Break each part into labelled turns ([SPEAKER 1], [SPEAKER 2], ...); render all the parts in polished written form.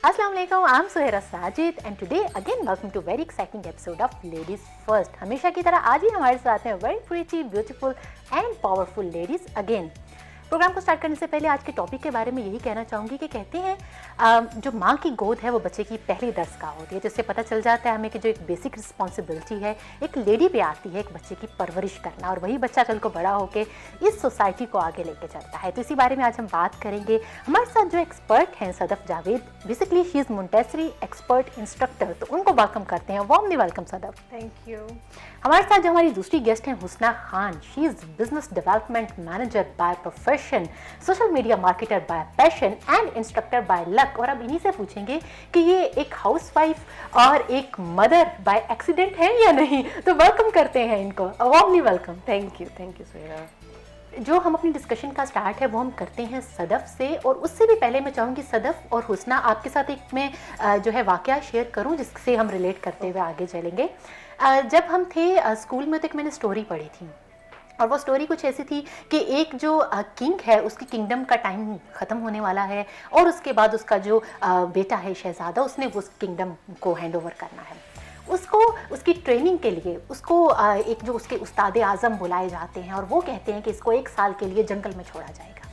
[SPEAKER 1] Assalamu alaikum, I'm Suhaira Sajid and today again welcome to very exciting episode of Ladies First. हमेशा की तरह आज ही हमारे साथ हैं very pretty, beautiful and powerful ladies again. Program को स्टार्ट करने से पहले आज के टॉपिक के बारे में यही कहना चाहूँगी कि कहते हैं जो माँ की गोद है वो बच्चे की पहली दस्तगाह होती है, जिससे पता चल जाता है हमें कि जो एक बेसिक रिस्पॉन्सिबिलिटी है एक लेडी पे आती है एक बच्चे की परवरिश करना, और वही बच्चा कल को बड़ा होकर इस सोसाइटी को आगे लेके चलता है। तो इसी बारे में आज हम बात करेंगे। हमारे साथ जो एक्सपर्ट हैं Sadaf Javed, basically she is Montessori expert instructor, तो उनको वेलकम करते हैं। Warmly welcome Sadaf.
[SPEAKER 2] Thank you.
[SPEAKER 1] हमारे साथ जो हमारी दूसरी गेस्ट हैं Husna Khan, she is business development manager by profession, social media marketer by passion and instructor by luck. और अब इन्हीं से पूछेंगे कि ये एक हाउसवाइफ और एक मदर बाय एक्सीडेंट है या नहीं, तो वेलकम करते हैं इनको। Warmly welcome.
[SPEAKER 2] Thank you Suhera.
[SPEAKER 1] जो हम अपनी डिस्कशन का स्टार्ट है वो हम करते हैं सदफ से, और उससे भी पहले मैं चाहूँगी सदफ और हुस्ना आपके साथ एक मैं जो है वाकया शेयर करूँ जिससे हम रिलेट करते हुए आगे चलेंगे। जब हम थे स्कूल में तो एक मैंने स्टोरी पढ़ी थी, और वो स्टोरी कुछ ऐसी थी कि एक जो किंग है उसकी किंगडम का टाइम ख़त्म होने वाला है, और उसके बाद उसका जो बेटा है शहज़ादा, उसने उस किंगडम को हैंड ओवर करना है। उसको उसकी ट्रेनिंग के लिए उसको एक जो उसके उस्ताद आज़म बुलाए जाते हैं, और वो कहते हैं कि इसको 1 साल के लिए जंगल में छोड़ा जाएगा।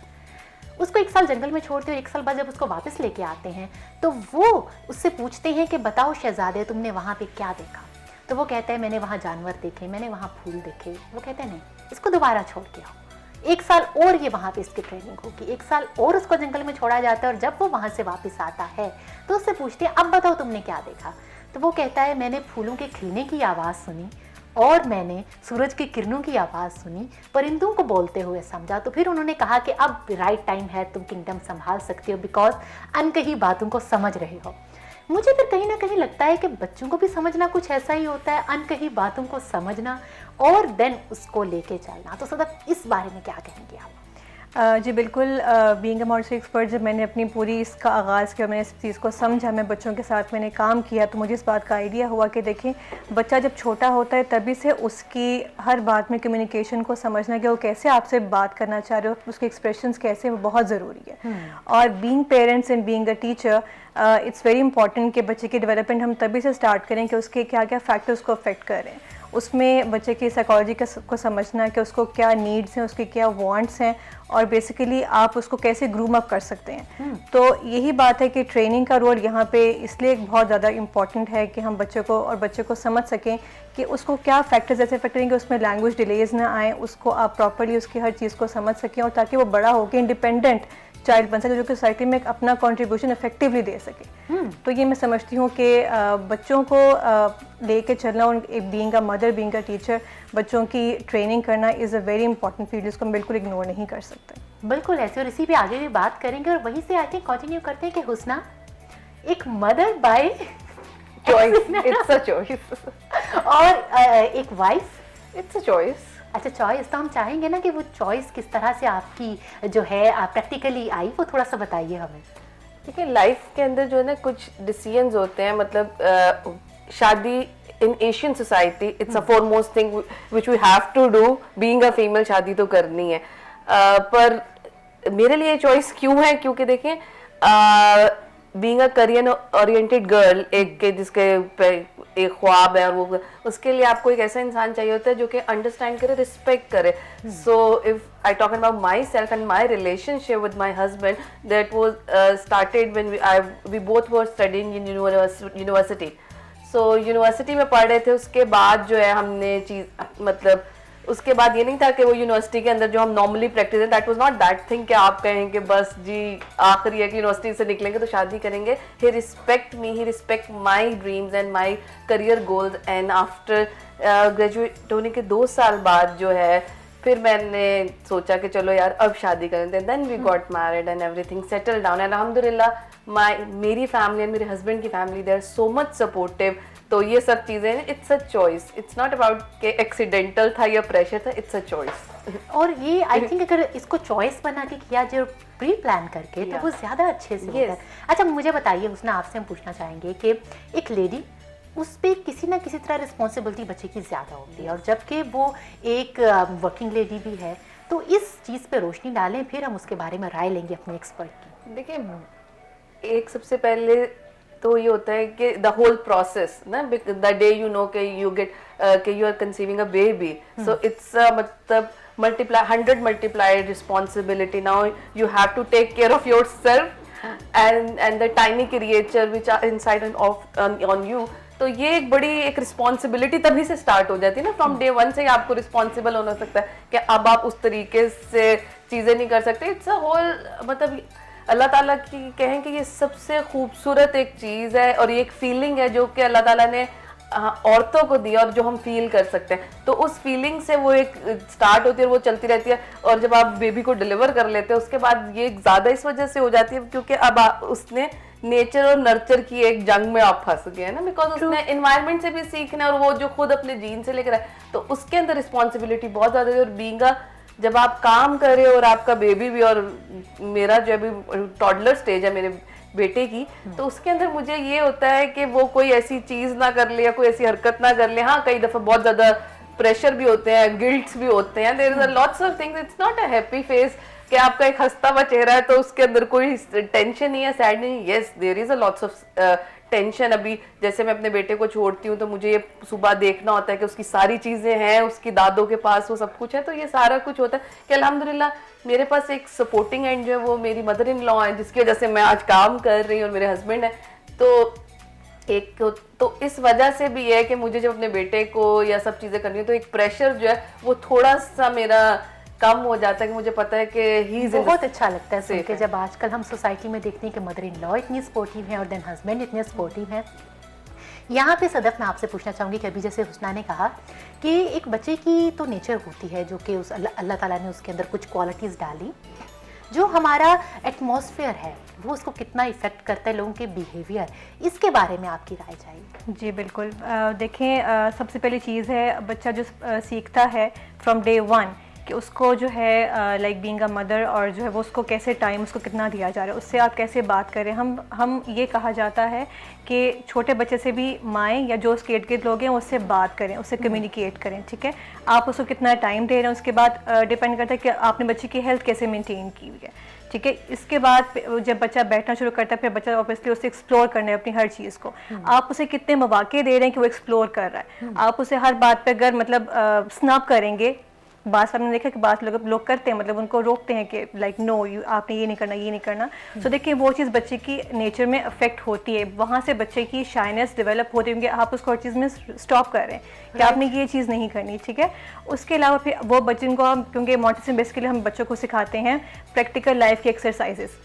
[SPEAKER 1] उसको 1 साल जंगल में छोड़ते हैं, और 1 साल बाद जब उसको वापस लेके आते हैं तो वो उससे पूछते हैं कि बताओ शहज़ादे तुमने वहाँ पे क्या देखा। तो वो कहता है मैंने वहाँ जानवर देखे, मैंने वहाँ फूल देखे। वो कहते हैं नहीं, इसको दोबारा छोड़ के आओ, 1 साल और ये वहाँ पे इसकी ट्रेनिंग होगी। 1 साल और उसको जंगल में छोड़ा जाता है, और जब वो वहाँ से वापस आता है तो उससे पूछते हैं अब बताओ तुमने क्या देखा। तो वो कहता है मैंने फूलों के खिलने की आवाज़ सुनी, और मैंने सूरज की किरणों की आवाज़ सुनी, परिंदों को बोलते हुए समझा। तो फिर उन्होंने कहा कि अब राइट टाइम है, तुम किंगडम संभाल सकते हो बिकॉज अनकही बातों को समझ रहे हो। मुझे फिर कहीं ना कहीं लगता है कि बच्चों को भी समझना कुछ ऐसा ही होता है, अनकही बातों को समझना और देन उसको लेके चलना। तो सदफ इस बारे में क्या कहेंगे आप?
[SPEAKER 2] जी बिल्कुल। बीइंग अ मोंटेसरी एक्सपर्ट जब मैंने अपनी पूरी इसका आगाज़ किया, मैंने इस चीज़ को समझा, मैं बच्चों के साथ मैंने काम किया, तो मुझे इस बात का आइडिया हुआ कि देखें बच्चा जब छोटा होता है तभी से उसकी हर बात में कम्युनिकेशन को समझना कि वो कैसे आपसे बात करना चाह रहे हो, उसके एक्सप्रेशंस कैसे, वो बहुत ज़रूरी है। और being parents and being a teacher it's very important कि बच्चे की डेवलपमेंट हम तभी से स्टार्ट करें कि उसके क्या क्या फैक्टर्स को अफेक्ट कर रहे हैं। उसमें बच्चे की साइकोलॉजी को समझना कि उसको क्या नीड्स हैं, उसके क्या वांट्स हैं, और बेसिकली आप उसको कैसे ग्रूम अप कर सकते हैं। तो यही बात है कि ट्रेनिंग का रोल यहाँ पे इसलिए बहुत ज़्यादा इम्पॉर्टेंट है कि हम बच्चे को समझ सकें कि उसको क्या फैक्टर्स ऐसे अफेक्ट करेंगे, उसमें लैंग्वेज डिलेज ना आए, उसको आप प्रॉपर्ली उसकी हर चीज़ को समझ सकें, और ताकि वो बड़ा होकर इंडिपेंडेंट चाइल्ड बन सके जो कि सोसाइटी में अपना कंट्रीब्यूशन इफेक्टिवली दे सके। तो ये मैं समझती हूँ कि बच्चों को लेके चलना, और being a mother, being a teacher, बच्चों की ट्रेनिंग करना is a very important field, जिसको हम बिल्कुल इग्नोर नहीं कर सकते।
[SPEAKER 1] बिल्कुल ऐसे, और इसी पे आगे भी बात करेंगे, और वहीं से आई थिंक कंटिन्यू करते हैं कि हुस्ना एक mother by
[SPEAKER 2] choice, it's a choice,
[SPEAKER 1] और एक वाइफ,
[SPEAKER 2] इट्स अ चॉइस।
[SPEAKER 1] अच्छा चॉइस, तो हम चाहेंगे ना कि वो चॉइस किस तरह से आपकी जो है प्रैक्टिकली आई, वो थोड़ा सा बताइए हमें।
[SPEAKER 3] देखिए लाइफ के अंदर जो है ना कुछ डिसीजंस होते हैं, मतलब शादी in Asian society it's a foremost thing which we have to do, being a female शादी तो करनी है। पर मेरे लिए चॉइस क्यों है, क्योंकि देखें being a career oriented girl, एक के जिसके एक ख्वाब है, और वो उसके लिए आपको एक ऐसा इंसान चाहिए होता है जो कि अंडरस्टैंड करे, रिस्पेक्ट करे। So if I talk about myself and my relationship with my husband, that was started when we both were studying in university. So university में पढ़ रहे थे, उसके बाद जो है हमने मतलब उसके बाद ये नहीं था कि वो यूनिवर्सिटी के अंदर जो हम नॉर्मली प्रैक्टिस है, that was not that thing कि आप कहें कि बस जी आखिरी है कि यूनिवर्सिटी से निकलेंगे तो शादी करेंगे। He respect me, he respect my dreams and my career goals. And after graduate होने के 2 साल बाद जो है फिर मैंने सोचा कि चलो यार अब शादी करें। Then we got married and everything settle down, and अल्हम्दुलिल्लाह मेरी फैमिली एंड मेरे हस्बैंड की family they are so much supportive. तो ये सब चीज़ें, it's a choice, it's not about कि एक्सीडेंटल था या प्रेशर था, इट्स अ चॉइस।
[SPEAKER 1] और ये आई थिंक अगर इसको चॉइस बना के किया जो प्री प्लान करके तो वो ज़्यादा अच्छे से होता है। अच्छा मुझे बताइए उसने, आपसे हम पूछना चाहेंगे कि एक लेडी, उस पर किसी ना किसी तरह रिस्पॉन्सिबिलिटी बच्चे की ज़्यादा होती है, और जबकि वो एक वर्किंग लेडी भी है, तो इस चीज़ पे रोशनी डालें, फिर हम उसके बारे में राय लेंगे अपने एक्सपर्ट की।
[SPEAKER 3] देखिए एक सबसे पहले तो ये होता है कि द होल प्रोसेस ना, द डे यू नो कि यू गेट कि you are conceiving a baby, so it's मतलब multiply 100 multiplied responsibility. Now you have to take care of yourself and the tiny creature which are inside and on you. तो ये एक बड़ी एक responsibility तभी से start हो जाती है ना, फ्रॉम डे वन से ही आपको रिस्पॉन्सिबल होना सकता है कि अब आप उस तरीके से चीजें नहीं कर सकते. इट्स अ होल मतलब अल्लाह ताला की कहें कि ये सबसे खूबसूरत एक चीज है और ये एक फीलिंग है जो कि अल्लाह ताला ने औरतों को दिया और जो हम फील कर सकते हैं. तो उस फीलिंग से वो एक स्टार्ट होती है, वो चलती रहती है. और जब आप बेबी को डिलीवर कर लेते हैं उसके बाद ये ज्यादा इस वजह से हो जाती है क्योंकि अब उसने नेचर और नर्चर की एक जंग में आप फंस गए हैं ना, बिकॉज उसने एनवायरनमेंट से भी सीखना है और वो जो खुद अपने जीन से लेकर आए, तो उसके अंदर रिस्पॉन्सिबिलिटी बहुत ज्यादा है. और बीइंग जब आप काम कर रहे हो और आपका बेबी भी, और मेरा जो अभी टॉडलर स्टेज है मेरे बेटे की, तो उसके अंदर मुझे ये होता है कि वो कोई ऐसी चीज ना कर ले या कोई ऐसी हरकत ना कर ले. हाँ, कई दफा बहुत ज्यादा प्रेशर भी होते हैं, गिल्ट्स भी होते हैं, there is a lots of things. It's not a happy face कि आपका एक हंसता हुआ चेहरा है तो उसके अंदर कोई टेंशन नहीं है, सैड नहीं. Yes, there is a lots of tension. अभी जैसे मैं अपने बेटे को छोड़ती हूँ तो मुझे ये सुबह देखना होता है कि उसकी सारी चीजें हैं, उसकी दादों के पास वो सब कुछ है. तो ये सारा कुछ होता है कि अल्हम्दुलिल्लाह मेरे पास एक सपोर्टिंग एंड जो है वो मेरी मदर इन लॉ है, जिसकी वजह से मैं आज काम कर रही हूँ, और मेरे हस्बैंड है. तो इस वजह से भी है कि मुझे जब अपने बेटे को या सब चीजें करनी है तो एक प्रेशर जो है वो थोड़ा सा मेरा कम हो जाता है कि मुझे पता है कि ही
[SPEAKER 1] बहुत अच्छा लगता है सुन के जब आजकल हम सोसाइटी में देखते हैं कि मदर इन लॉ इतनी सपोर्टिव है और देन हस्बैंड इतने सपोर्टिव है. यहाँ पे सदफ मैं आपसे पूछना चाहूँगी कि अभी जैसे हुस्ना ने कहा कि एक बच्चे की तो नेचर होती है जो कि उस अल्लाह ताला ने उसके अंदर कुछ क्वालिटीज़ डाली, जो हमारा एटमॉस्फेयर है वो उसको कितना इफ़ेक्ट करता है, लोगों के बिहेवियर, इसके बारे में आपकी राय चाहिए.
[SPEAKER 2] जी बिल्कुल. देखें, सबसे पहली चीज़ है बच्चा जो सीखता है फ्रॉम डे वन कि उसको जो है लाइक बीइंग अ मदर, और जो है वो उसको कैसे टाइम उसको कितना दिया जा रहा है, उससे आप कैसे बात करें. हम ये कहा जाता है कि छोटे बच्चे से भी माएँ या जो उसके इर्द गिर्द लोग हैं उससे बात करें, उससे कम्युनिकेट करें. ठीक है, आप उसको कितना टाइम दे रहे हैं उसके बाद डिपेंड करता है कि आपने बच्चे की हेल्थ कैसे मेंटेन की हुई है. ठीक है, इसके बाद जब बच्चा बैठना शुरू करता है फिर बच्चा ऑब्वियसली उसे एक्सप्लोर करना है अपनी हर चीज़ को. आप उसे कितने मौके दे रहे हैं कि वो एक्सप्लोर कर रहा है. आप उसे हर बात पे अगर मतलब स्नैप करेंगे, बात हमने देखा कि बात लोग करते हैं, मतलब उनको रोकते हैं कि लाइक नो आपने ये नहीं करना, ये नहीं करना. सो देखिए वो चीज़ बच्चे की नेचर में अफेक्ट होती है, वहाँ से बच्चे की शाइनेस डेवलप होती है क्योंकि आप उसको हर चीज़ में स्टॉप कर रहे हैं कि आपने ये चीज़ नहीं करनी. ठीक है, उसके अलावा फिर वो बच्चे को हम, क्योंकि मॉन्टेसरी बेसिकली हम बच्चों को सिखाते हैं प्रैक्टिकल लाइफ के एक्सरसाइजेस.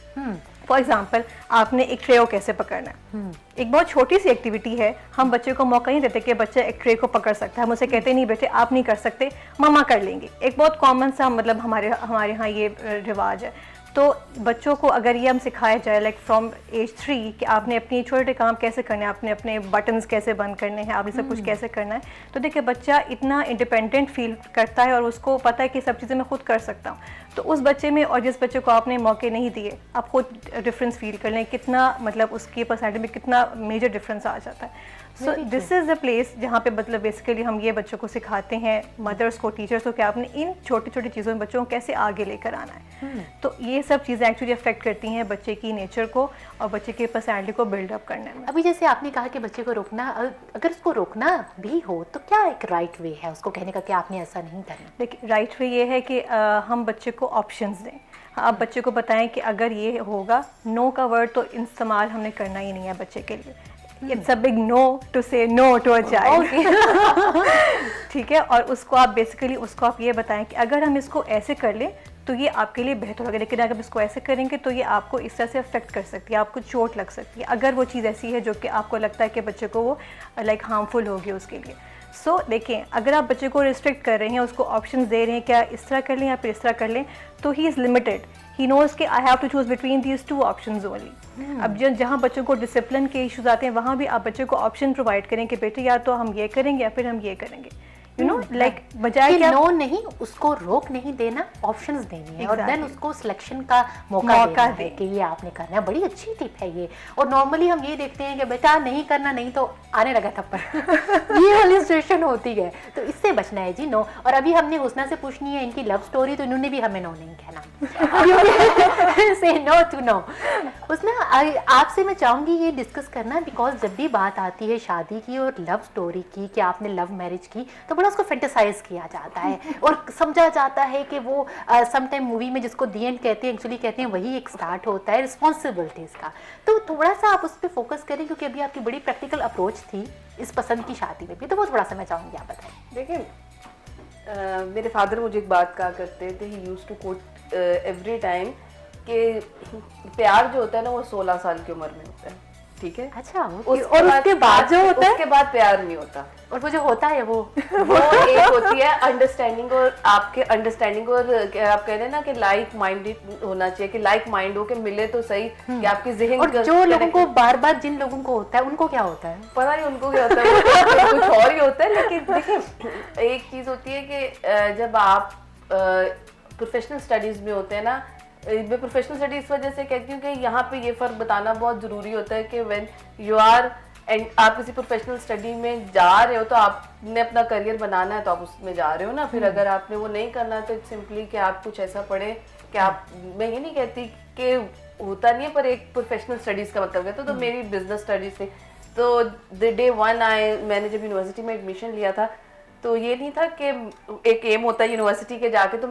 [SPEAKER 2] फॉर एग्जाम्पल, आपने एक ट्रे को कैसे पकड़ना है. एक बहुत छोटी सी एक्टिविटी है, हम बच्चे को मौका नहीं देते कि बच्चा एक ट्रे को पकड़ सकता है. हम उसे कहते नहीं बेटे आप नहीं कर सकते, मम्मा कर लेंगे. एक बहुत कॉमन सा मतलब हमारे यहाँ ये रिवाज है. तो बच्चों को अगर ये हम सिखाया जाए लाइक फ्रॉम एज 3 कि आपने अपनी छोटे काम कैसे करने हैं, आपने अपने बटन्स कैसे बंद करने हैं, आपने सब कुछ कैसे करना है, तो देखिए बच्चा इतना इंडिपेंडेंट फील करता है और उसको पता है कि सब चीज़ें मैं खुद कर सकता हूँ. तो उस बच्चे में और जिस बच्चे को आपने मौके नहीं दिए, आप खुद डिफरेंस फील कर लें कितना मतलब उसकी पर्सनैलिटी में कितना मेजर डिफरेंस आ जाता है. So this is the place जहाँ पे मतलब बेसिकली हम ये बच्चों को सिखाते हैं, मदर्स को, टीचर्स को, कि आपने इन छोटी छोटी चीज़ों में बच्चों को कैसे आगे लेकर आना है. तो ये सब चीज़ें एक्चुअली अफेक्ट करती हैं बच्चे की नेचर को और बच्चे की पर्सनैलिटी को बिल्डअप करने में.
[SPEAKER 1] अभी जैसे आपने कहा कि बच्चे को रोकना, अगर उसको रोकना भी हो तो क्या एक राइट वे है उसको कहने का कि आपने ऐसा नहीं करना?
[SPEAKER 2] देखिए राइट वे ये है कि हम बच्चे को ऑप्शंस दें. आप बच्चे को बताएं कि अगर ये होगा, नो का वर्ड तो इस्तेमाल हमने करना ही नहीं है बच्चे के लिए. It's a big no to say no to a child. ठीक है, और उसको आप बेसिकली उसको आप ये बताएं कि अगर हम इसको ऐसे कर लें तो ये आपके लिए बेहतर होगा, लेकिन अगर इसको ऐसे करेंगे तो ये आपको इस तरह से अफेक्ट कर सकती है, आपको चोट लग सकती है, अगर वो चीज़ ऐसी है जो कि आपको लगता है कि बच्चे को वो लाइक हार्मफुल होगी उसके लिए. सो देखें, अगर आप बच्चे को रिस्ट्रिक्ट कर रहे हैं, उसको ऑप्शंस दे रहे हैं क्या इस तरह कर लें या फिर इस तरह कर लें, तो he is limited. He knows कि I have to choose between these two options only. अब जहाँ बच्चों को डिसिप्लिन के इश्यूज आते हैं वहाँ भी आप बच्चे को ऑप्शन प्रोवाइड करें कि बेटे या तो हम ये करेंगे या फिर हम ये करेंगे. यू नो लाइक बजाय
[SPEAKER 1] कि नो नहीं, उसको रोक नहीं देना, ऑप्शंस देनी है. और देन उसको सिलेक्शन का मौका देना है कि ये आपने करना है. बड़ी अच्छी टिप है ये. और नॉर्मली हम ये देखते हैं कि बेटा नहीं करना, नहीं तो आने लगा थप्पड़. ये वाली सिचुएशन होती है, तो इससे बचना है जी. नो. और अभी हमने हुस्ना से पूछनी है इनकी लव स्टोरी, तो इन्होंने भी हमें नो नहीं कहना. से नो टू नो। उसमें आपसे मैं चाहूँगी ये डिस्कस करना, बिकॉज जब भी बात आती है शादी की और लव स्टोरी की कि आपने लव मैरिज की, तो बड़ा उसको फेंटिसाइज किया जाता है और समझा जाता है कि वो समटाइम मूवी में जिसको दी एंड कहते हैं, एक्चुअली कहते हैं वही एक स्टार्ट होता है रिस्पॉन्सिबिलिटीज़ का। तो थोड़ा सा आप उस पर फोकस करें, क्योंकि अभी आपकी बड़ी प्रैक्टिकल अप्रोच थी इस पसंद की शादी में भी, तो वो थोड़ा सा मैं चाहूँगी आप बताएं।
[SPEAKER 3] देखिए, मेरे फादर मुझे एक बात कहा करते थे, he used to quote every time कि प्यार जो होता है ना वो 16 साल की उम्र में होता है, ठीक है।
[SPEAKER 1] अच्छा, और उसके बाद जो होता है,
[SPEAKER 3] उसके बाद प्यार नहीं होता।
[SPEAKER 1] और वो जो होता है वो
[SPEAKER 3] एक होती है अंडरस्टैंडिंग, और आपके अंडरस्टैंडिंग और आप कह रहे हैं ना कि लाइक माइंडेड होना चाहिए, कि लाइक माइंड हो के मिले तो सही, कि आपके ज़हन
[SPEAKER 1] और जो लोगों को बार बार जिन लोगों को होता है उनको क्या होता है
[SPEAKER 3] पता नहीं उनको क्या होता है, वो कुछ और ही होता है। लेकिन देखिए, एक चीज होती है कि जब आप प्रोफेशनल स्टडीज में होते हैं ना, मैं प्रोफेशनल स्टडी इस वजह से कहती हूँ कि यहाँ पे ये फ़र्क बताना बहुत ज़रूरी होता है कि व्हेन यू आर एंड आप किसी प्रोफेशनल स्टडी में जा रहे हो तो आपने अपना करियर बनाना है तो आप उसमें जा रहे हो ना। फिर अगर आपने वो नहीं करना तो इट्स सिंपली कि आप कुछ ऐसा पढ़े कि आप, मैं ये नहीं कहती कि होता नहीं है, पर एक प्रोफेशनल स्टडीज़ का मतलब है। तो मेरी बिजनेस स्टडीज़ थी, तो द डे वन मैंने जब यूनिवर्सिटी में एडमिशन लिया था तो ये नहीं था कि एक एम होता है यूनिवर्सिटी के जाके, तो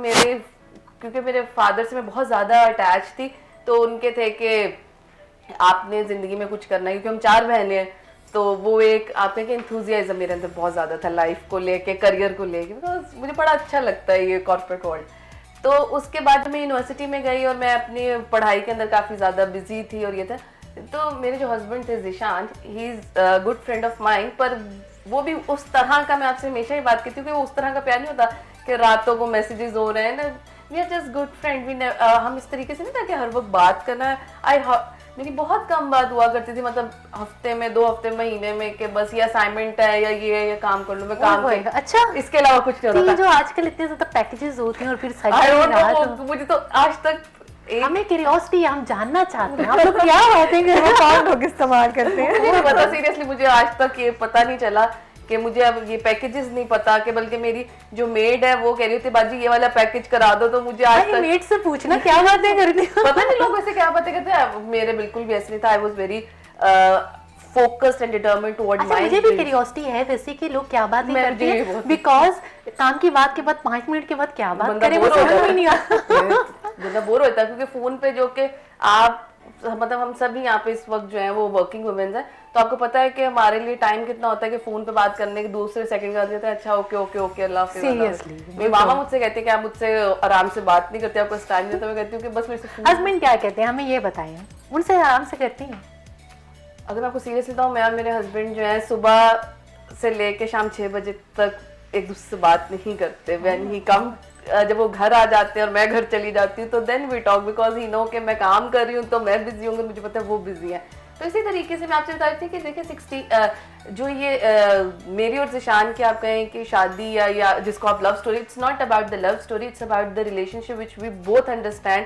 [SPEAKER 3] क्योंकि मेरे फादर से मैं बहुत ज़्यादा अटैच थी, तो उनके थे कि आपने ज़िंदगी में कुछ करना है, क्योंकि हम 4 बहनें हैं, तो वो एक आपने के एंथुजियाज्म मेरे अंदर बहुत ज़्यादा था लाइफ को लेके, करियर को लेके, बिकॉज मुझे बड़ा अच्छा लगता है ये कॉर्पोरेट वर्ल्ड। तो उसके बाद मैं यूनिवर्सिटी में गई और मैं अपनी पढ़ाई के अंदर काफ़ी ज़्यादा बिजी थी और ये था। तो मेरे जो हस्बैंड थे Zeeshan, he is good friend of mind, पर वो भी उस तरह का, मैं आपसे हमेशा ही बात करती हूँ कि वो उस तरह का प्यार नहीं होता कि रातों को मैसेजेस हो रहे हैं ना, we are just good friend. हम इस तरीके से नहीं था कि हर वक्त बात करना है। मेरी बहुत कम बात हुआ करती थी, मतलब हफ्ते में, 2 हफ्ते, महीने में, कि बस ये असाइनमेंट है या ये काम कर लो, मैं काम कर।
[SPEAKER 1] अच्छा,
[SPEAKER 3] इसके अलावा कुछ नहीं होता।
[SPEAKER 1] जो आजकल इतने ज्यादा पैकेजेस होते हैं और फिर
[SPEAKER 3] मुझे तो आज तक
[SPEAKER 1] हमें क्यूरियोसिटी, हम जानना चाहते हैं आप लोग क्या बातें कर रहे हैं,
[SPEAKER 2] कौन लोग इस्तेमाल करते हैं।
[SPEAKER 3] मुझे पता, सीरियसली मुझे आज तक ये पता नहीं चला कि मुझे अब ये पैकेजेस नहीं पता, कि बल्कि मेरी जो मेड है वो कह रही थी बाजी ये वाला पैकेज करा दो, तो मुझे आज तक
[SPEAKER 1] मेड से पूछना क्या बातें करती हो।
[SPEAKER 3] पता नहीं लोग ऐसे क्या बातें करते हैं, मेरे बिल्कुल भी ऐसे नहीं था। I was very focused and determined toward my.
[SPEAKER 1] मुझे भी क्यूरियोसिटी है वैसे कि लोग क्या बातें करते हैं, बिकॉज काम की बात के बाद 5 मिनट के बाद क्या बात करें वो समझ में नहीं आता।
[SPEAKER 3] बंदा बोर होता है, क्योंकि फोन पे जो कि आप, मतलब हम सभी यहाँ पे इस वक्त जो है वो वर्किंग वुमेन्स हैं, तो आपको पता है कि हमारे लिए टाइम कितना होता है कि फोन पे बात करने के दूसरे सेकंड का देते हैं, अच्छा ओके ओके ओके अल्लाह हाफिज़।
[SPEAKER 1] सीरियसली
[SPEAKER 3] मेरी मामा मुझसे कहते हैं कि आप मुझसे आराम से बात नहीं करते, आपको टाइम नहीं, तो मैं कहती हूँ कि बस मेरे से।
[SPEAKER 1] हस्बैंड क्या कहते हैं हमें ये बताएं, उनसे आराम से करती हैं?
[SPEAKER 3] अगर मैं आपको सीरियसली बताऊँ, मैं और मेरे हस्बैंड जो है सुबह से लेके शाम 6 बजे तक एक दूसरे से बात नहीं करते। व्हेन ही कम, जब वो घर आ जाते हैं और मैं घर चली जाती हूँ तो then we talk, because he know कि मैं काम कर रही हूँ तो मैं बिजी हूँ, मुझे पता है वो बिजी है। तो इसी तरीके से मैं आपसे बता रही थी कि देखिए 60 जो ये मेरी और ज़िशान की आप कहें कि शादी या जिसको आप love story, it's not about the love story, it's about the relationship which we both understand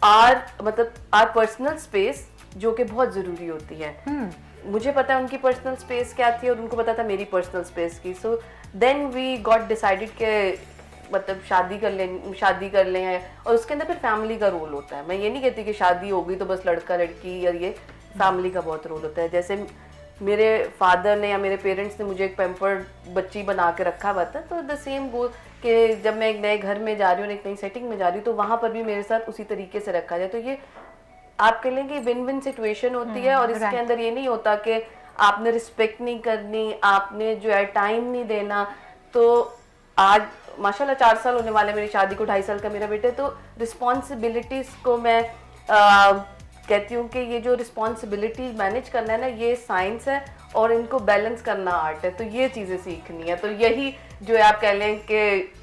[SPEAKER 3] our, मतलब आर पर्सनल स्पेस, जो कि बहुत ज़रूरी होती है। मुझे पता है उनकी पर्सनल स्पेस क्या थी और उनको पता था मेरी पर्सनल स्पेस की। So then we got decided के मतलब शादी कर लें, और उसके अंदर फिर फैमिली का रोल होता है। मैं ये नहीं कहती कि शादी हो गई तो बस लड़का लड़की, और ये फैमिली का बहुत रोल होता है। जैसे मेरे फादर ने या मेरे पेरेंट्स ने मुझे एक पैम्पर्ड बच्ची बना के रखा हुआ था, तो द सेम गो कि जब मैं एक नए घर में जा रही हूँ, एक नई सेटिंग में जा रही हूँ, तो वहाँ पर भी मेरे साथ उसी तरीके से रखा जाए। तो ये आप कह लें कि विन विन सिचुएशन होती है, और इसके अंदर ये नहीं होता कि आपने रिस्पेक्ट नहीं करनी, आपने जो है टाइम नहीं देना। तो आज माशाल्लाह 4 साल होने वाले मेरी शादी को, 2.5 साल का मेरा बेटा, तो रिस्पॉन्सिबिलिटीज को मैं कहती हूँ कि ये जो रिस्पॉन्सिबिलिटी मैनेज करना है ना, ये साइंस है और इनको बैलेंस करना आर्ट है। तो ये चीज़ें सीखनी है। तो यही जो है आप कह लें कि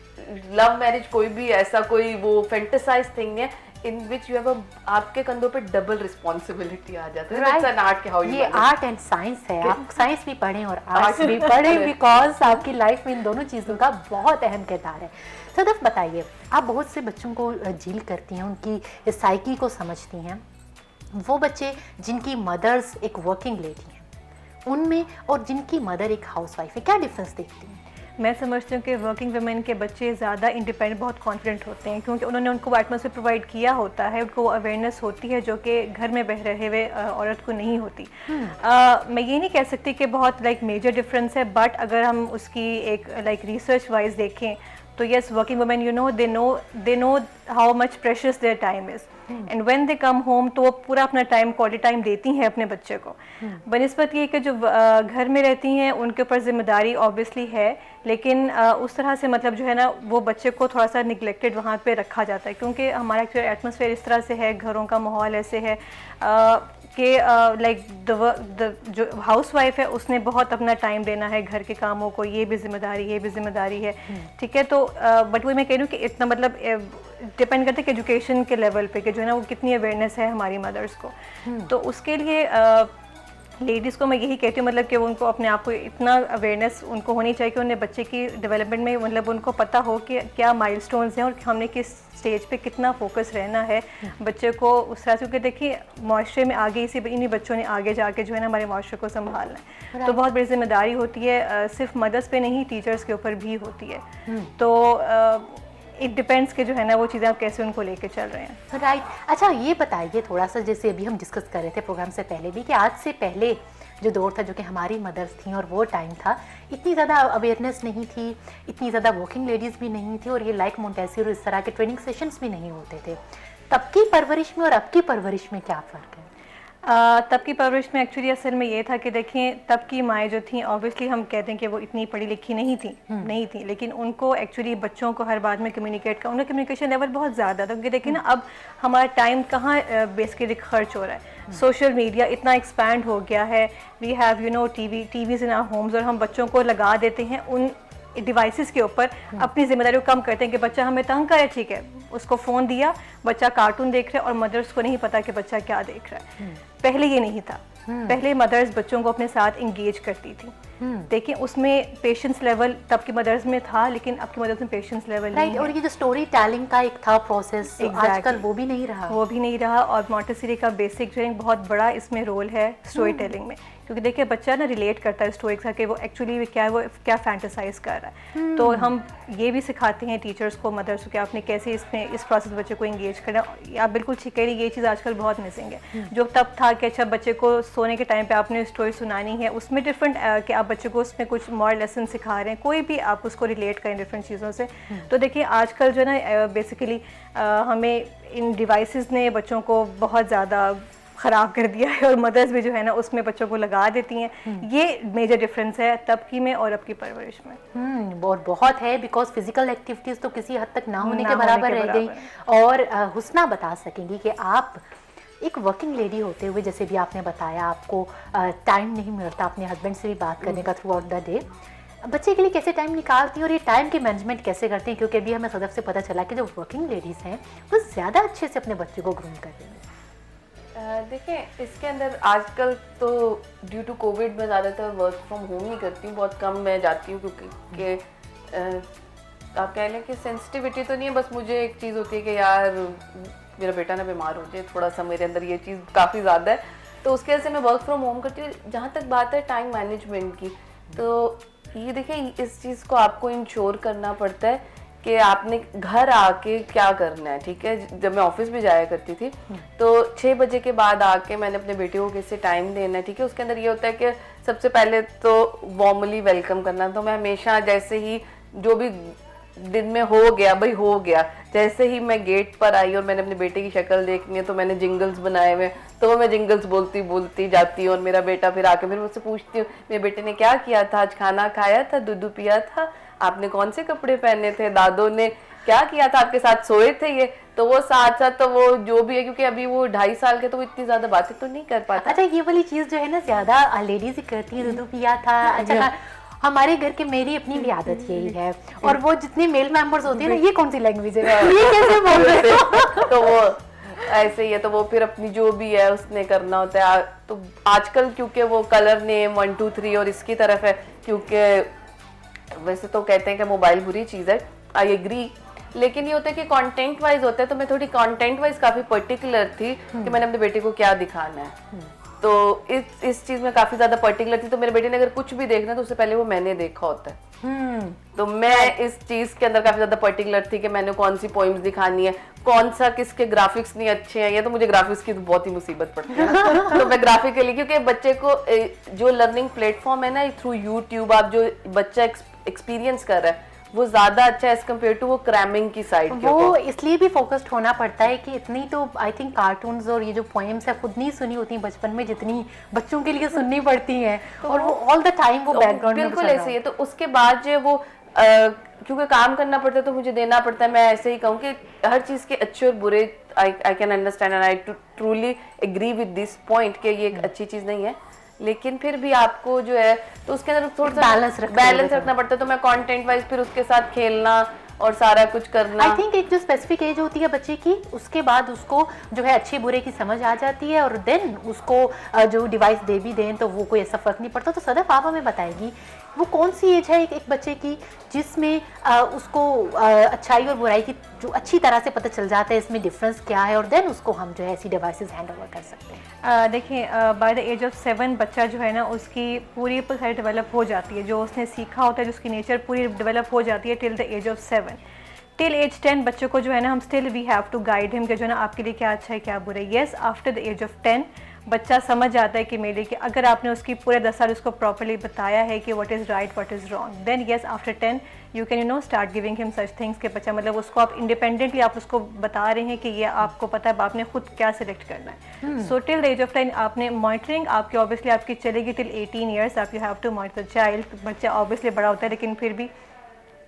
[SPEAKER 3] लव मैरिज कोई भी ऐसा कोई वो फैंटेसाइज थिंग है इन विच यू हैव आपके कंधों पे डबल रिस्पॉन्सिबिलिटी आ जाती है। That's an art के how you
[SPEAKER 1] ये
[SPEAKER 3] manage.
[SPEAKER 1] आर्ट एंड साइंस है, आप साइंस भी पढ़ें और आर्ट्स भी पढ़ें, बिकॉज आपकी लाइफ में इन दोनों चीज़ों का बहुत अहम किरदार है। सदफ बताइए, आप बहुत से बच्चों को डील करती हैं, उनकी साइकी को समझती हैं। वो बच्चे जिनकी मदर्स एक वर्किंग लेडी हैं उनमें और जिनकी मदर एक हाउसवाइफ है, क्या डिफरेंस देखती हैं?
[SPEAKER 2] मैं समझती हूँ कि वर्किंग वुमेन के बच्चे ज़्यादा इंडिपेंडेंट, बहुत कॉन्फिडेंट होते हैं, क्योंकि उन्होंने उनको एटमॉस्फेयर प्रोवाइड किया होता है, उनको अवेयरनेस होती है जो कि घर में बह रहे हुए औरत को नहीं होती। मैं ये नहीं कह सकती कि बहुत मेजर डिफरेंस है, बट अगर हम उसकी एक रिसर्च वाइज देखें तो yes, working women they know how much precious their time is, and when they come home तो वो पूरा अपना टाइम, क्वालिटी टाइम देती हैं अपने बच्चे को। बनिस्बत ये कि जो घर में रहती हैं उनके ऊपर जिम्मेदारी ऑब्वियसली है, लेकिन उस तरह से जो है ना, वो बच्चे को थोड़ा सा निगलेक्टेड वहाँ पे रखा जाता है, क्योंकि हमारा एक्चुअली एटमॉस्फेयर इस तरह से है, घरों का माहौल ऐसे है कि जो हाउस वाइफ है उसने बहुत अपना टाइम देना है घर के कामों को, ये भी जिम्मेदारी है, ठीक है। तो बट वही मैं कह रही हूँ कि इतना डिपेंड करता है कि एजुकेशन के लेवल पे कि जो है ना वो कितनी अवेयरनेस है हमारी मदर्स को। तो उसके लिए लेडीज़ को मैं यही कहती हूँ कि उनको अपने आप को इतना अवेयरनेस उनको होनी चाहिए कि उन्हें बच्चे की डेवलपमेंट में उनको पता हो कि क्या माइलस्टोन्स हैं और हमने किस स्टेज पे कितना फोकस रहना है बच्चे को उस तरह से, क्योंकि देखिए माशरे में आगे इन्हीं बच्चों ने आगे जाके जो है ना हमारे माशरे को संभालना है। तो बहुत बड़ी जिम्मेदारी होती है, सिर्फ मदर्स पे नहीं, टीचर्स के ऊपर भी होती है। तो इट डिपेंड्स कि जो है ना वो चीज़ें आप कैसे उनको लेके चल रहे हैं।
[SPEAKER 1] राइट। अच्छा ये बताइए थोड़ा सा, जैसे अभी हम डिस्कस कर रहे थे प्रोग्राम से पहले भी, कि आज से पहले जो दौर था जो कि हमारी मदर्स थी और वो टाइम था, इतनी ज़्यादा अवेयरनेस नहीं थी, इतनी ज़्यादा वर्किंग लेडीज़ भी नहीं थी, और ये लाइक मोंटेसरी और इस तरह के ट्रेनिंग सेशंस भी नहीं होते थे। तब की परवरिश में और अब की परवरिश में क्या फ़र्क है?
[SPEAKER 2] तब की परवरिश में एक्चुअली असल में ये था कि देखें, तब की माएँ जो थी ऑब्वियसली हम कहते हैं कि वो इतनी पढ़ी लिखी नहीं थी, लेकिन उनको एक्चुअली बच्चों को हर बात में कम्युनिकेट उनका कम्युनिकेशन लेवल बहुत ज़्यादा था, क्योंकि देखिए ना अब हमारा टाइम कहाँ बेसिकली खर्च हो रहा है, सोशल मीडिया इतना एक्सपैंड हो गया है, we have TVs in our homes, और हम बच्चों को लगा देते हैं उन डिवाइसेस के ऊपर, अपनी जिम्मेदारी को कम करते हैं कि बच्चा हमें तंग करे, ठीक है, उसको फ़ोन दिया, बच्चा कार्टून देख रहा है और मदर्स को नहीं पता कि बच्चा क्या देख रहा है। पहले ये नहीं था, पहले मदर्स बच्चों को अपने साथ इंगेज करती थी। देखिए उसमें पेशेंस लेवल तब की मदर्स में था, लेकिन अब की मदर्स में पेशेंस लेवल नहीं है।
[SPEAKER 1] और ये जो स्टोरी टेलिंग का एक था प्रोसेस, आजकल वो भी नहीं रहा। और मॉन्टेसरी का बेसिक जो है बहुत बड़ा इसमें रोल है स्टोरी टेलिंग में, क्योंकि देखिए बच्चा ना रिलेट करता है स्टोरी के साथ कि वो एक्चुअली क्या फैंटेसाइज कर रहा है। तो हम ये भी सिखाते हैं टीचर्स को, मदर्स को, कि आपने कैसे इस प्रोसेस बच्चे को इंगेज करना। आप बिल्कुल ठीक कह रही, ये चीज़ आजकल बहुत मिसिंग है। जो तब था कि अच्छा बच्चे को सोने के टाइम पे आपने स्टोरी सुनानी है, उसमें डिफरेंट कि आप बच्चे को उसमें कुछ मॉरल लेसन सिखा रहे हैं, कोई भी आप उसको रिलेट करें डिफरेंट चीज़ों से। तो देखिए आजकल जो है ना बेसिकली हमें इन डिवाइसेस ने बच्चों को बहुत ज़्यादा ख़राब कर दिया है, और मदर्स भी जो है ना उसमें बच्चों को लगा देती हैं। ये मेजर डिफरेंस है तब की में और अब की परवरिश में। और बहुत है, बिकॉज फिजिकल एक्टिविटीज़ तो किसी हद तक ना होने के बराबर रह गई। और हुस्ना बता सकेंगी कि आप एक वर्किंग लेडी होते हुए, जैसे भी आपने बताया आपको टाइम नहीं मिलता अपने हस्बैंड से भी बात करने का थ्रू आउट द डे, बच्चे के लिए कैसे टाइम निकालती हैं और ये टाइम की मैनेजमेंट कैसे करती हैं? क्योंकि अभी हमें सदफ से पता चला कि जो वर्किंग लेडीज़ हैं वो ज़्यादा अच्छे से अपने बच्चे को ग्रूम कर रही हैं।
[SPEAKER 3] देखिए इसके अंदर आजकल तो ड्यू टू कोविड में ज़्यादातर वर्क फ्रॉम होम ही करती हूँ, बहुत कम मैं जाती हूँ, क्योंकि आप कह लें कि सेंसिटिविटी तो नहीं है, बस मुझे एक चीज़ होती है कि यार मेरा बेटा ना बीमार हो जाए, थोड़ा सा मेरे अंदर ये चीज़ काफ़ी ज़्यादा है, तो उसके वजह से मैं वर्क फ्रॉम होम करती हूँ। जहाँ तक बात है टाइम मैनेजमेंट की, तो ये देखिए इस चीज़ को आपको इंश्योर करना पड़ता है कि आपने घर आके क्या करना है, ठीक है। जब मैं ऑफिस भी जाया करती थी तो 6 बजे के बाद आके मैंने अपने बेटे को कैसे टाइम देना है, ठीक है। उसके अंदर ये होता है कि सबसे पहले तो वार्मली वेलकम करना, तो मैं हमेशा जैसे ही जो भी दिन में हो गया भाई हो गया, जैसे ही मैं गेट पर आई और मैंने अपने बेटे की शक्ल देखनी है तो मैंने जिंगल्स बनाए हुए, तो मैं जिंगल्स बोलती जाती हूँ, और मेरा बेटा फिर आके फिर मुझसे पूछती हूँ मेरे बेटे ने क्या किया था आज, खाना खाया था, दूध पिया था, आपने कौन से कपड़े पहने थे, दादो ने क्या किया था, आपके साथ सोए थे ये, तो वो साथ साथ तो वो जो भी है, क्योंकि अभी वो 2.5 साल के, तो वो इतनी ज्यादा बातें तो नहीं कर पाता।
[SPEAKER 1] अच्छा ये वाली चीज जो है ना ज्यादा लेडीज ही करती है, दूध पिया था। अच्छा हमारे घर के मेरी अपनी भी आदत यही है, और वो जितने मेल मेंबर्स होते हैं ना, ये कौन सी लैंग्वेज है, ये कैसे बोल रहे हो?
[SPEAKER 3] तो वो ऐसे ही है, तो वो फिर अपनी जो भी है उसने करना होता है। तो आजकल क्योंकि वो कलर नेम 1 2 3 और इसकी तरफ है, क्योंकि वैसे तो कहते हैं कि मोबाइल बुरी चीज़ है, आई एग्री, लेकिन ये होता है कि कंटेंट वाइज होता है, तो मैं थोड़ी कंटेंट वाइज काफ़ी पर्टिकुलर थी कि मैंने अपने बेटे को क्या दिखाना है। तो इस चीज में काफी ज्यादा पर्टिकुलर थी, तो मेरे बेटे ने अगर कुछ भी देखना तो उससे पहले वो मैंने देखा होता है। तो मैं इस चीज के अंदर काफी ज्यादा पर्टिकुलर थी कि मैंने कौन सी पोइम्स दिखानी है, कौन सा किसके ग्राफिक्स नहीं अच्छे हैं, या तो मुझे ग्राफिक्स की तो बहुत ही मुसीबत पड़ती है तो मैं ग्राफिक के लिए, क्योंकि बच्चे को जो लर्निंग प्लेटफॉर्म है ना थ्रू यूट्यूब, आप जो बच्चा एक्सपीरियंस कर रहा है वो ज्यादा अच्छा है एज कम्पेयर टू वो क्रैमिंग की साइड के
[SPEAKER 1] वो
[SPEAKER 3] ऊपर।
[SPEAKER 1] इसलिए भी फोकस्ड होना पड़ता है कि इतनी तो आई थिंक कार्टून्स और ये जो पोएम्स है खुद नहीं सुनी होती बचपन में जितनी बच्चों के लिए सुननी पड़ती हैं, और वो ऑल द टाइम वो बैकग्राउंड में
[SPEAKER 3] बिल्कुल ऐसे ही है। तो उसके बाद जो है वो क्योंकि काम करना पड़ता है तो मुझे देना पड़ता है। मैं ऐसे ही कहूँ कि हर चीज के अच्छे और बुरे I can understand and I truly agree with this point कि ये एक अच्छी चीज नहीं है, लेकिन फिर भी आपको जो है तो उसके अंदर थोड़ा सा बैलेंस रखना पड़ता है। तो मैं कंटेंट वाइज फिर उसके साथ खेलना और सारा कुछ करना।
[SPEAKER 1] आई थिंक एक जो स्पेसिफिक एज होती है बच्चे की, उसके बाद उसको जो है अच्छे बुरे की समझ आ जाती है, और देन उसको जो डिवाइस दे भी दें तो वो कोई ऐसा फर्क नहीं पड़ता। तो सदफ आप हमें बताएगी वो कौन सी एज है एक बच्चे की जिसमें उसको अच्छाई और बुराई की जो अच्छी तरह से पता चल जाता है इसमें डिफरेंस क्या है, और देन उसको हम जो है ऐसी डिवाइसेस हैंड ओवर कर सकते हैं।
[SPEAKER 2] देखिए बाय द एज ऑफ 7 बच्चा जो है ना उसकी पूरी पर्सनैलिटी डेवलप हो जाती है, जो उसने सीखा होता है, जो उसकी नेचर पूरी डेवलप हो जाती है till the age of 7। Till age 10 बच्चों को जो है ना हम still we have to guide him कि जो है ना आपके लिए क्या अच्छा है क्या बुरा है। Yes, after the age of 10 बच्चा समझ आता है कि मेरे कि अगर आपने उसकी पूरे 10 साल उसको प्रॉपर्ली बताया है कि what is right what is wrong, then yes after 10 you can start giving him such things के बच्चा मतलब उसको आप इंडिपेंडेंटली आप उसको बता रहे हैं कि ये आपको पता है आपने खुद क्या सिलेक्ट करना है। So till the age of 10 आपने मॉनिटरिंग आपकी ऑब्वियसली आपकी चलेगी टिल 18 ईयर्स, आप you have to monitor child. बच्चा ऑब्वियसली बड़ा होता है लेकिन फिर भी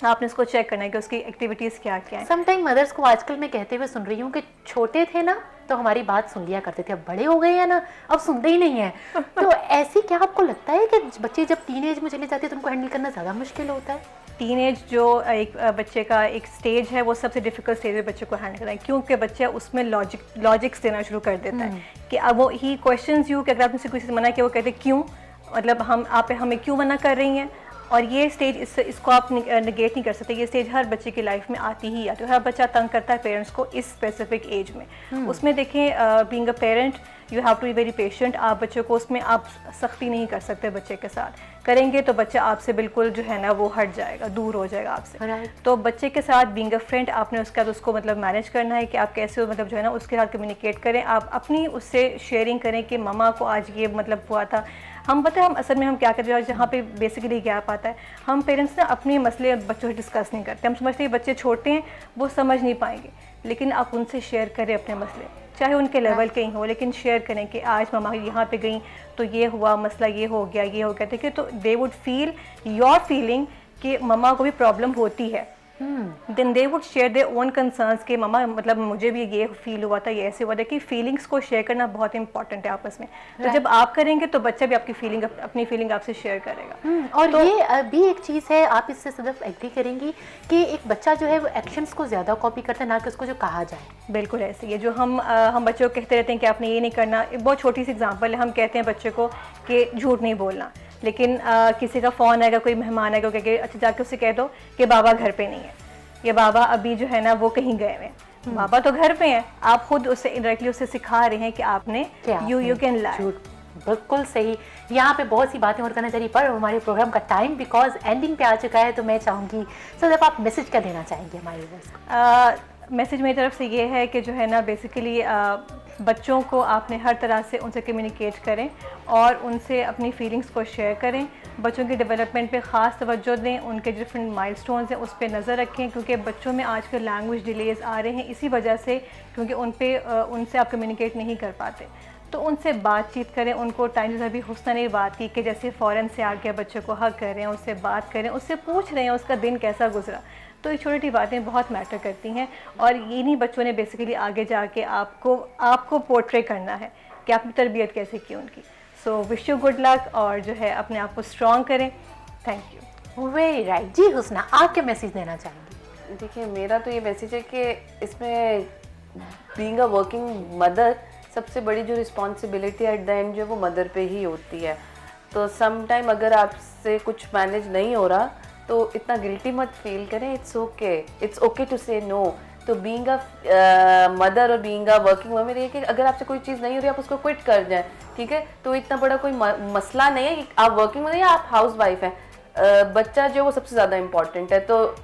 [SPEAKER 2] आपने उसको चेक करना है कि उसकी एक्टिविटीज़ क्या क्या है।
[SPEAKER 1] समटाइम मदर्स को आजकल मैं कहते हुए सुन रही हूँ कि छोटे थे ना तो हमारी बात सुन लिया करते थे, अब बड़े हो गए हैं ना अब सुनते ही नहीं है। तो ऐसी क्या आपको लगता है कि बच्चे जब टीनेज में चले जाते हैं तो उनको हैंडल करना ज़्यादा मुश्किल होता है?
[SPEAKER 2] टीनेज जो एक बच्चे का एक स्टेज है वो सबसे डिफिकल्ट स्टेज है बच्चे को हैंडल करना है, क्योंकि बच्चा उसमें लॉजिक्स देना शुरू कर देता है कि अब वो ही क्वेश्चंस यू कि अगर आपने किसी से मना किया वो कहते क्यों, मतलब हम आप हमें क्यों मना कर रही हैं। और ये स्टेज इसको आप निगेट नहीं कर सकते, ये स्टेज हर बच्चे की लाइफ में आती ही आती है। हर बच्चा तंग करता है पेरेंट्स को इस स्पेसिफिक एज में। उसमें देखें being a parent you have to be very patient. आप बच्चों को उसमें आप सख्ती नहीं कर सकते, बच्चे के साथ करेंगे तो बच्चा आपसे बिल्कुल जो है ना वो हट जाएगा, दूर हो जाएगा आपसे। तो बच्चे के साथ बीइंग अ फ्रेंड आपने उसका उसको मतलब मैनेज करना है कि आप कैसे मतलब जो है ना उसके साथ कम्युनिकेट करें, आप अपनी उससे शेयरिंग करें कि ममा को आज ये मतलब हुआ था। हम पता है हम असल में हम क्या करते हैं, जहाँ पे बेसिकली गैप आता है हम पेरेंट्स ना अपने मसले बच्चों से डिस्कस नहीं करते। हम समझते हैं बच्चे छोटे हैं वो समझ नहीं पाएंगे, लेकिन आप उनसे शेयर करें अपने मसले, चाहे उनके लेवल के ही हो, लेकिन शेयर करें कि आज ममा यहाँ पे गई तो ये हुआ, मसला ये हो गया ये हो गया। देखिए तो they would feel your feeling कि ममा को भी प्रॉब्लम होती है। Then they would share their own concerns कि ममा मतलब मुझे भी ये फील हुआ था, ये ऐसे हुआ था। कि फीलिंग्स को शेयर करना बहुत इंपॉर्टेंट है आपस में। तो जब आप करेंगे तो बच्चा भी आपकी फीलिंग अपनी फीलिंग आपसे शेयर करेगा।
[SPEAKER 1] और तो, ये भी एक चीज़ है, आप इससे सिर्फ एग्री करेंगी कि एक बच्चा जो है वो एक्शंस को ज़्यादा कॉपी करता है ना कि उसको जो कहा जाए।
[SPEAKER 2] बिल्कुल ऐसे ही है। जो हम बच्चों को कहते रहते हैं कि आपने ये नहीं करना, एक बहुत छोटी सी एग्जांपल है, हम कहते हैं बच्चे को कि झूठ नहीं बोलना, लेकिन किसी का फ़ोन आएगा, कोई मेहमान आएगा, कह के अच्छा जाके उससे कह दो कि बाबा घर पे नहीं है, ये बाबा अभी जो है ना वो कहीं गए हुए हैं। बाबा तो घर पे हैं, आप खुद उससे इनडायरेक्टली उससे सिखा रहे हैं कि आपने यू कैन लाई।
[SPEAKER 1] बिल्कुल सही। यहाँ पे बहुत सी बातें और करना चाहिए पर हमारे प्रोग्राम का टाइम बिकॉज एंडिंग पे आ चुका है, तो मैं चाहूँगी सर आप मैसेज क्या देना चाहेंगे हमारे व्यूअर्स को?
[SPEAKER 2] मैसेज मेरी तरफ से ये है कि जो है ना बेसिकली बच्चों को आपने हर तरह से उनसे कम्युनिकेट करें और उनसे अपनी फीलिंग्स को शेयर करें। बच्चों की डेवलपमेंट पे ख़ास तवज्जो दें, उनके डिफरेंट माइलस्टोन्स हैं उस पर नज़र रखें, क्योंकि बच्चों में आजकल लैंग्वेज डिलेज़ आ रहे हैं इसी वजह से, क्योंकि उनसे आप कम्युनिकेट नहीं कर पाते। तो उनसे बातचीत करें, उनको टाइम से अभी हुस्ना ने बात की कि जैसे फ़ौरन से आके बच्चे को हक करें, उससे बात करें, उससे पूछ रहे हैं उसका दिन कैसा गुजरा। तो ये छोटी छोटी बातें बहुत मैटर करती हैं और इन्हीं बच्चों ने बेसिकली आगे जाके आपको पोर्ट्रे करना है कि आपने तरबियत कैसे की उनकी। So wish you good luck और जो है अपने आप को स्ट्रॉन्ग करें। Thank you.
[SPEAKER 1] Very right. जी हुस्ना, आप क्या मैसेज देना चाहेंगी?
[SPEAKER 3] देखिए मेरा तो ये मैसेज है कि इसमें बीइंग अ वर्किंग मदर सबसे बड़ी जो रिस्पॉन्सिबिलिटी एट द एंड जो वो मदर पे ही होती है। तो सम टाइम अगर आपसे कुछ मैनेज नहीं हो रहा तो इतना गिल्टी मत फील करें। It's okay to say no. तो बीइंग अ मदर और बीइंग अ वर्किंग वुमन ये है कि अगर आपसे कोई चीज़ नहीं हो रही आप उसको क्विट कर जाएं, ठीक है। तो इतना बड़ा कोई मसला नहीं है कि आप वर्किंग वुमन या आप हाउस वाइफ हैं, बच्चा जो है वो सबसे ज़्यादा इंपॉर्टेंट है। तो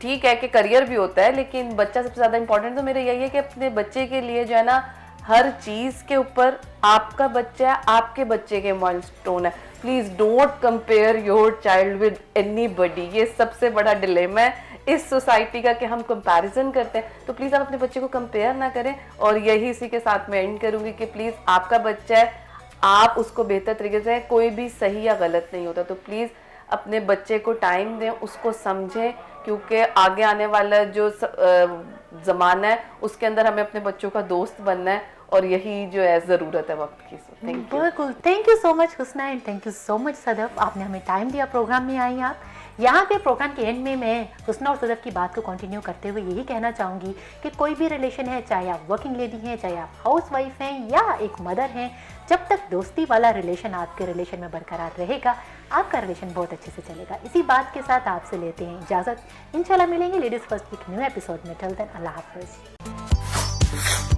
[SPEAKER 3] ठीक है कि करियर भी होता है लेकिन बच्चा सबसे ज़्यादा इंपॉर्टेंट। तो मेरा यही है कि अपने बच्चे के लिए जो है ना हर चीज़ के ऊपर आपका बच्चा है, आपके बच्चे के माइलस्टोन है। Please don't compare your child with anybody. ये सबसे बड़ा डिलेमा है इस सोसाइटी का कि हम कंपैरिजन करते हैं। तो प्लीज़ आप अपने बच्चे को कंपेयर ना करें। और यही इसी के साथ मैं एंड करूँगी कि प्लीज़ आपका बच्चा है, आप उसको बेहतर तरीके से, कोई भी सही या गलत नहीं होता। तो प्लीज़ अपने बच्चे को टाइम दें, उसको समझें, क्योंकि आगे आने वाला जो ज़माना है उसके अंदर हमें अपने बच्चों का दोस्त बनना है और यही जो है ज़रूरत है वक्त की। Thank you.
[SPEAKER 1] बिल्कुल, thank you so much Husna and thank you so much Sadaf, आपने हमें टाइम दिया, प्रोग्राम में आई आप। यहाँ पे प्रोग्राम के एंड में मैं हुस्ना और सदफ की बात को कंटिन्यू करते हुए यही कहना चाहूँगी कि कोई भी रिलेशन है, चाहे आप वर्किंग लेडी हैं, चाहे आप हाउस वाइफ हैं या एक मदर हैं, जब तक दोस्ती वाला रिलेशन आपके रिलेशन में बरकरार रहेगा, आपका रिलेशन बहुत अच्छे से चलेगा। इसी बात के साथ आपसे लेते हैं इजाज़त। इंशाल्लाह मिलेंगे ladies first week new episode में। टिल देन अल्लाह हाफ़िज़।